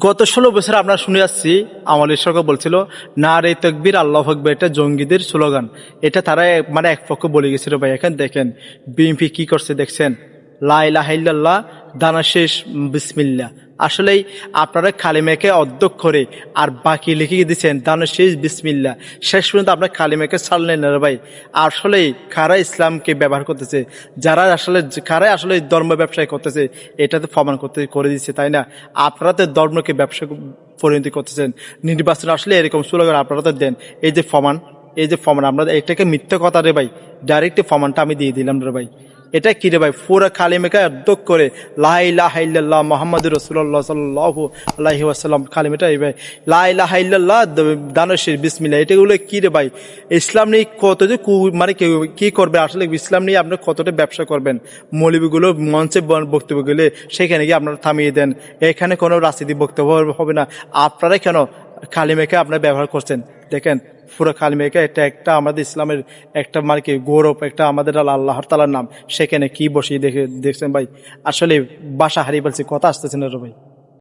গত 16 বছর আমরা শুনে আসছি আমাদের সরকার বলছিল নারে তাকবীর আল্লাহু আকবার, এটা জঙ্গিদের স্লোগান। এটা তারা মানে এক পক্ষ বলে গেছিল ভাই। এখন দেখেন বিএনপি কি করছে দেখছেন, লা ইলাহা ইল্লাল্লাহ দানা শেষ বিসমিল্লাহ। আসলেই আপনারা কালিমাকে অধ্যক্ষ করে আর বাকি লিখে দিচ্ছেন দানা শেষ বিসমিল্লাহ। শেষ পর্যন্ত আপনার কালিমাকে ছাড়লেন না রে ভাই। আসলেই কারা ইসলামকে ব্যবহার করতেছে, কারা আসলে ধর্ম ব্যবসায় করতেছে, এটা তো প্রমাণ করে দিচ্ছে, তাই না? আপনারা তো ধর্মকে ব্যবসা পরিণতি করতেছেন। নির্বাচন আসলে এরকম স্লোগান আপনারা তো দেন। এই যে ফমান আমরা এটাকে মিথ্যা কথা রে ভাই। ডাইরেক্ট ফমানটা আমি দিয়ে দিলাম রে ভাই। এটা কি রে ভাই, পুরা কালিমাকে অধ্যক্ষ করে লা ইলাহা ইল্লাল্লাহ মুহাম্মাদুর রাসূলুল্লাহ সাল্লাল্লাহু আলাইহি ওয়াসাল্লাম কালিমাটা এই ভাই, লা ইলাহা ইল্লাল্লাহ দানশীর বিসমিল্লাহ। এটাগুলো কি রে ভাই? ইসলাম নিয়ে কত যে মানে কি করবে আসলে, ইসলাম নিয়ে আপনি কতটা ব্যবসা করবেন? মৌলবীগুলো মঞ্চে বক্তব্য গেলে সেখানে গিয়ে আপনারা থামিয়ে দেন, এখানে কোনো রাজনীতি বক্তব্য হবে না। আপনারা কেন কালিমাকে আপনারা ব্যবহার করছেন? দেখেন পুরো কালিমাকে এটা একটা আমাদের ইসলামের একটা মানে কি গৌরব, একটা আমাদের আল্লাহ তাআলার নাম, সেখানে কি বসিয়ে দেখছেন ভাই। আসলে বাসা হারিয়ে ফেলছি, কথা আসতেছে না রে ভাই।